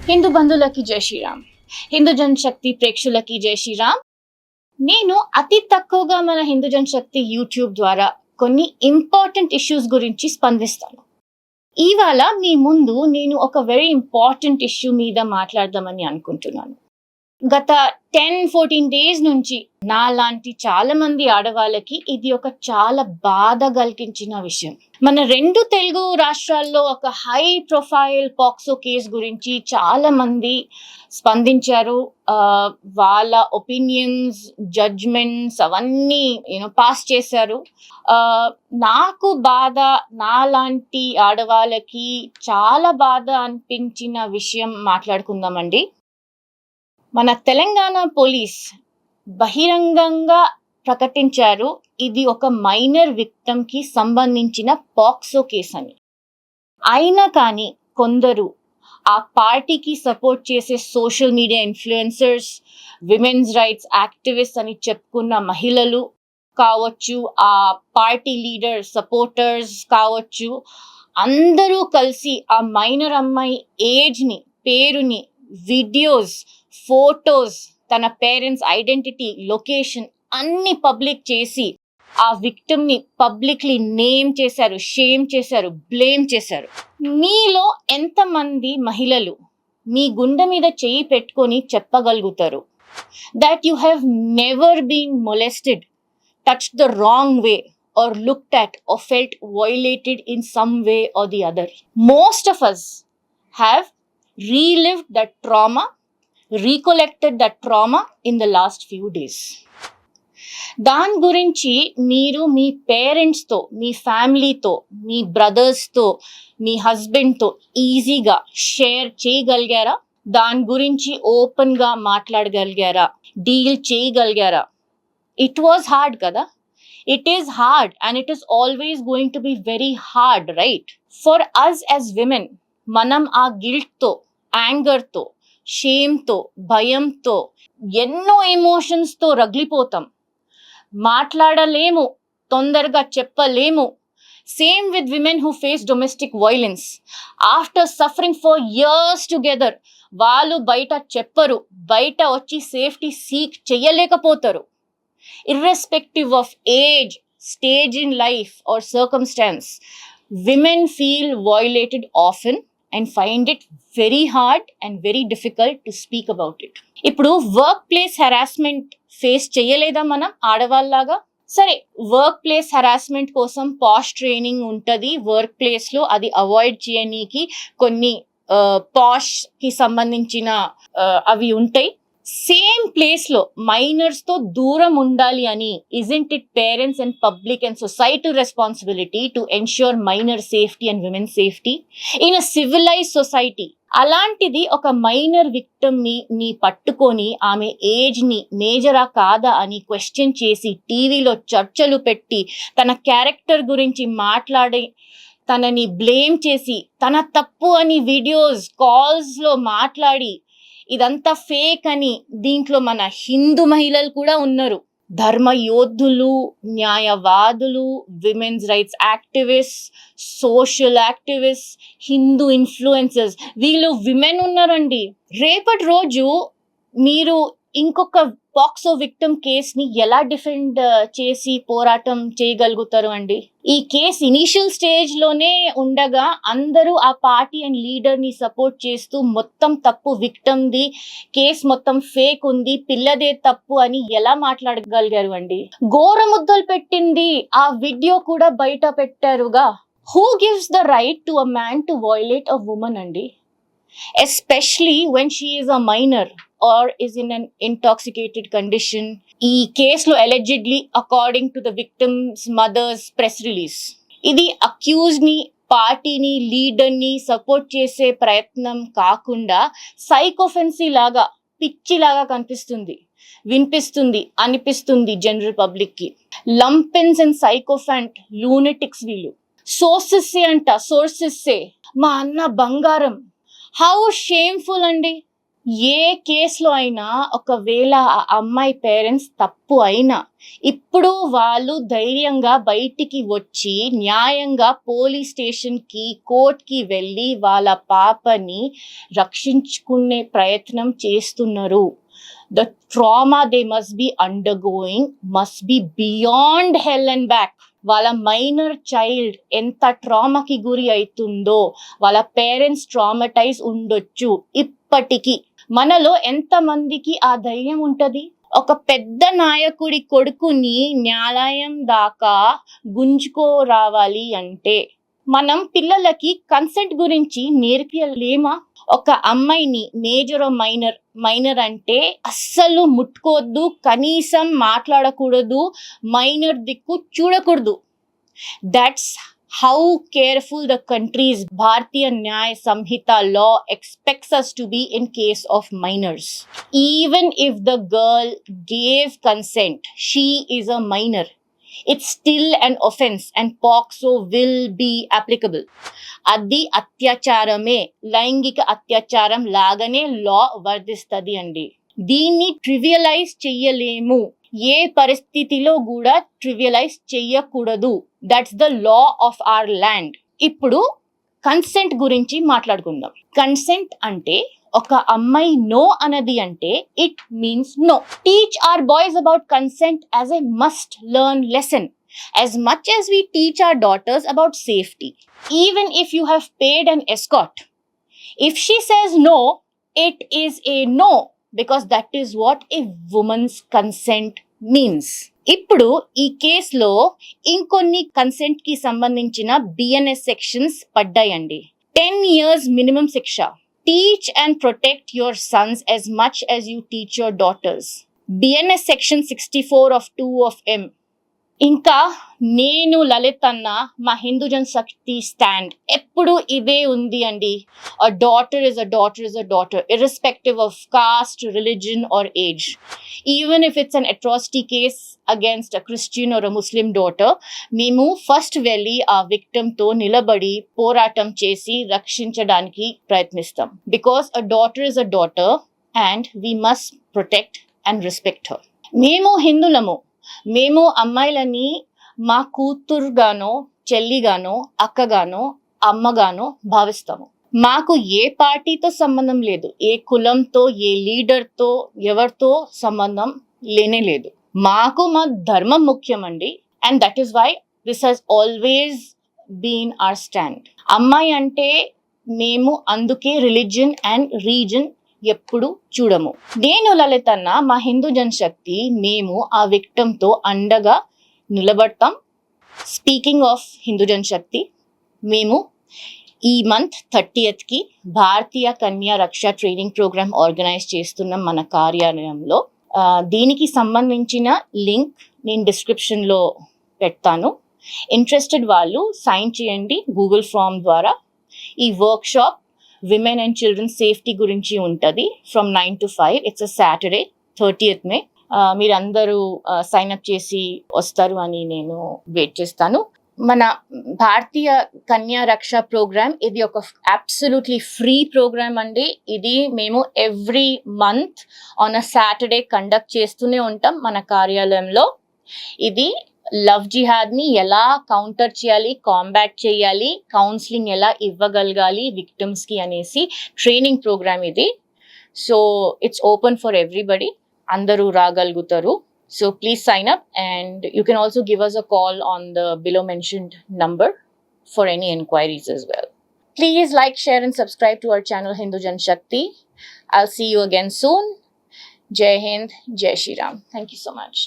హిందూ బంధువులకి జై శ్రీరామ్. హిందూ జనశక్తి ప్రేక్షకులకి జై శ్రీరామ్. నేను అతి తక్కువగా మన హిందూ జనశక్తి యూట్యూబ్ ద్వారా కొన్ని ఇంపార్టెంట్ ఇష్యూస్ గురించి స్పందిస్తాను. ఇవాళ మీ ముందు నేను ఒక వెరీ ఇంపార్టెంట్ ఇష్యూ మీద మాట్లాడదామని అనుకుంటున్నాను. గత 10-14 డేస్ నుంచి నాలాంటి చాలా మంది ఆడవాళ్ళకి ఇది ఒక చాలా బాధ కలిగించిన విషయం. మన 2 తెలుగు రాష్ట్రాల్లో ఒక హై ప్రొఫైల్ పాక్సో కేసు గురించి చాలా మంది స్పందించారు. వాళ్ళ ఒపీనియన్స్, జడ్జ్మెంట్స్ అవన్నీ పాస్ చేశారు. నాకు బాధ, నాలాంటి ఆడవాళ్ళకి చాలా బాధ అనిపించిన విషయం మాట్లాడుకుందామండి. మన తెలంగాణ పోలీస్ బహిరంగంగా ప్రకటించారు ఇది ఒక మైనర్ విక్టమ్ కి సంబంధించిన పాక్సో కేసు అని. అయినా కానీ కొందరు ఆ పార్టీకి సపోర్ట్ చేసే social media influencers, women's rights activist అని చెప్పుకున్న మహిళలు కావచ్చు, ఆ పార్టీ లీడర్ సపోర్టర్స్ కావచ్చు, అందరూ కలిసి ఆ మైనర్ అమ్మాయి ఏజ్ని, పేరుని, వీడియోస్, ఫోటోస్, తన పేరెంట్స్ ఐడెంటిటీ, లొకేషన్ అన్ని పబ్లిక్ చేసి ఆ విక్టిమ్ ని పబ్లిక్లీ నేమ్ చేశారు, షేమ్ చేశారు, బ్లేమ్ చేశారు. మీలో ఎంతమంది మహిళలు మీ గుండె మీద చెయ్యి పెట్టుకొని చెప్పగలుగుతారు that you have never been molested, touched the wrong way, or looked at or felt violated in some way or the other? Most of us have relived that trauma, recollected that trauma in the last few days. దాని గురించి మీరు మీ పేరెంట్స్తో, మీ ఫ్యామిలీతో, మీ బ్రదర్స్తో, మీ హస్బెండ్తో ఈజీగా share చేయగలిగారా? దాని గురించి ఓపెన్గా మాట్లాడగలిగారా? డీల్ చేయగలిగారా? ఇట్ వాజ్ హార్డ్ కదా? It is hard and it is always going to be very hard, right? For us as women, మనం ఆ గిల్ట్తో, యాంగర్తో, షేమ్తో, భయంతో, ఎన్నో ఎమోషన్స్తో రగిలిపోతాం. మాట్లాడలేము, తొందరగా చెప్పలేము. Same with women who face domestic violence. After suffering for years together వాళ్ళు బయట చెప్పరు, బయట వచ్చి సేఫ్టీ సీక్ చేయలేకపోతారు. Irrespective of age, stage in life or circumstance, women feel violated often and find it very hard and very difficult to speak about it. ఇప్పుడు work place harassment face చేయలేదా మనం ఆడవాళ్ళలాగా? సరే, వర్క్ ప్లేస్ హెరాస్మెంట్ కోసం పాష్ training ఉంటుంది work ప్లేస్లో, అది avoid చేయనీకి కొన్ని పాష్ కి సంబంధించిన అవి ఉంటాయి. సేమ్ ప్లేస్లో మైనర్స్తో దూరం ఉండాలి అని isn't it parents and public and society responsibility to ensure minor safety and women's safety in a civilized society? అలాంటిది ఒక మైనర్ విక్టమ్ ని పట్టుకొని ఆమె ఏజ్ ని మేజరా కాదా అని క్వశ్చన్ చేసి టీవీలో చర్చలు పెట్టి తన క్యారెక్టర్ గురించి మాట్లాడి తనని బ్లేమ్ చేసి తన తప్పు అని వీడియోస్, కాల్స్ లో మాట్లాడి ఇదంతా ఫేక్ అని, దీంట్లో మన హిందూ మహిళలు కూడా ఉన్నారు. ధర్మ యోధులు, న్యాయవాదులు, women's rights activist, social activist, Hindu influencers, వీళ్ళు విమెన్ ఉన్నారండి. రేపటి రోజు మీరు ఇంకొక పాక్సో విక్టిమ్ కేసుని ఎలా డిఫెండ్ చేసి పోరాటం చేయగలుగుతారు అండి? ఈ కేసు ఇనిషియల్ స్టేజ్ లోనే ఉండగా అందరూ ఆ పార్టీ అండ్ లీడర్ ని సపోర్ట్ చేస్తూ మొత్తం తప్పు విక్టిమ్ ది, కేసు మొత్తం ఫేక్ ఉంది, పిల్లదే తప్పు అని ఎలా మాట్లాడగలిగారు అండి? గోరముద్దలు పెట్టింది ఆ వీడియో కూడా బయట పెట్టారుగా. Who gives the right to a man to violate a woman అండి? Especially when she is a minor or is in an intoxicated condition. ఈ కేసులో allegedly according to the victim's mother's press release, ఇది accused ని, పార్టీని, leader ని support చేసే ప్రయత్నం కాకుండా సైకోఫెన్సీ లాగా, పిచ్చిలాగా కనిపిస్తుంది, వినిపిస్తుంది, అనిపిస్తుంది జనరల్ పబ్లిక్ కి. లంపెన్స్ అండ్ సైకోఫాంట్ లూనటిక్స్ వీళ్ళు. సోర్సెస్సే, మా అన్న బంగారం. హౌ షేమ్ఫుల్ అండి. ఏ కేసులో అయినా ఒకవేళ ఆ అమ్మాయి పేరెంట్స్ తప్పు అయినా ఇప్పుడు వాళ్ళు ధైర్యంగా బయటికి వచ్చి న్యాయంగా పోలీస్ స్టేషన్కి కోర్టుకి వెళ్ళి వాళ్ళ పాపని రక్షించుకునే ప్రయత్నం చేస్తున్నారు. The trauma they must be undergoing must be beyond hell and back. వాళ్ళ మైనర్ చైల్డ్ ఎంత ట్రామాకి గురి అవుతుందో, వాళ్ళ పేరెంట్స్ ట్రామటైజ్ ఉండొచ్చు. ఇప్పటికీ మనలో ఎంతమందికి ఆ ధైర్యం ఉంటది? ఒక పెద్ద నాయకుడి కొడుకుని న్యాయాలయం దాకా గుంజుకో రావాలి అంటే మనం పిల్లలకి కన్సెంట్ గురించి నేర్పియలేమా? ఒక అమ్మాయిని మేజర్ మైనర్ అంటే అస్సలు ముట్టుకోవద్దు, కనీసం మాట్లాడకూడదు, మైనర్ దిక్కు చూడకూడదు. That's how careful the country's Bharatiya Nyaya Samhita law expects us to be in case of minors. Even if the girl gave consent, she is a minor. It's still an offense and POCSO will be applicable. అది అత్యాచారమే, లైంగిక అత్యాచారం లాగానే లా వర్తిస్తుంది అండి. దీన్ని trivialise చెయ్యలేము, ఏ పరిస్థితిలో కూడా ట్రివియలైజ్ చెయ్యకూడదు. That's the law of our land. ఇప్పుడు కన్సెంట్ గురించి మాట్లాడుకుందాం. కన్సెంట్ అంటే ఒక అమ్మాయి నో అన్నది అంటే it means no. Teach our boys about consent as a must learn lesson as much as we teach our daughters about safety. Even if you have paid an escort, if she says no, it is a no, because that is what a woman's consent means. ఇప్పుడు ఈ కేసులో ఇంకొన్ని consent కి సంబంధించిన BNS sections పడ్డాయండి. 10 years minimum శిక్ష. Teach and protect your sons as much as you teach your daughters. BNS section 64 of 2 of M. ఇంకా నేను లలిత్ అన్న మా హిందూ జన్ శక్తి స్టాండ్ ఎప్పుడు ఇదే ఉంది అండి. A daughter is a daughter is a daughter, irrespective of caste, religion or age. Even if it's an atrocity case against a Christian or a Muslim daughter, మేము first వెళ్ళి ఆ విక్టిమ్ తో నిలబడి పోరాటం చేసి రక్షించడానికి ప్రయత్నిస్తాం. Because a daughter is a daughter and we must protect and respect her. మేము హిందువులము, మేము అమ్మాయిలని మా కూతురుగానో, చెల్లిగానో, అక్కగానో, అమ్మగానో భావిస్తాము. మాకు ఏ పార్టీతో సంబంధం లేదు, ఏ కులంతో, ఏ లీడర్తో, ఎవరితో సంబంధం లేనే లేదు. మాకు మా ధర్మం ముఖ్యమండి. And that is why this has always been our stand. అమ్మాయి అంటే మేము అందుకే రిలీజియన్ అండ్ రీజన్ ఎప్పుడు చూడము. నేను లలిత్ అన్న మా హిందూ జనశక్తి మేము ఆ విక్టిమ్ తో అండగా నిలబడతాం. స్పీకింగ్ ఆఫ్ హిందూ జనశక్తి, మేము ఈ మంత్ 30th కి భారతీయ కన్యా రక్ష ట్రైనింగ్ ప్రోగ్రామ్ ఆర్గనైజ్ చేస్తున్నాం మన కార్యాలయంలో. దీనికి సంబంధించిన లింక్ నేను డిస్క్రిప్షన్ లో పెడతాను. ఇంట్రెస్టెడ్ వాళ్ళు సైన్ చేయండి గూగుల్ ఫామ్ ద్వారా. ఈ work shop women and children safety గురించి ఉంటుంది. From 9 to 5. It's a Saturday 30th May. మీరందరూ సైన్ అప్ చేసి వస్తారు అని నేను వెయిట్ చేస్తాను. మన భారతీయ కన్యా రక్ష ప్రోగ్రామ్ ఇది ఒక అబ్సల్యూట్లీ ఫ్రీ ప్రోగ్రామ్ అండి. ఇది మేము every month on a Saturday conduct చేస్తూనే ఉంటాం మన కార్యాలయంలో. ఇది లవ్ జిహాద్ని ఎలా కౌంటర్ చేయాలి, కాంబాట్ చేయాలి, కౌన్సిలింగ్ ఎలా ఇవ్వగలగాలి విక్టిమ్స్కి అనేసి ట్రైనింగ్ ప్రోగ్రామ్ ఇది. So it's open for everybody, అందరూ రాగలుగుతారు. So please sign up, and you can also give us a call on the below mentioned number for any inquiries as well. Please like, share and subscribe to our channel Hindu Jan Shakti. I'll see you again soon. Jai Hind, Jai Shri Ram. Thank you so much.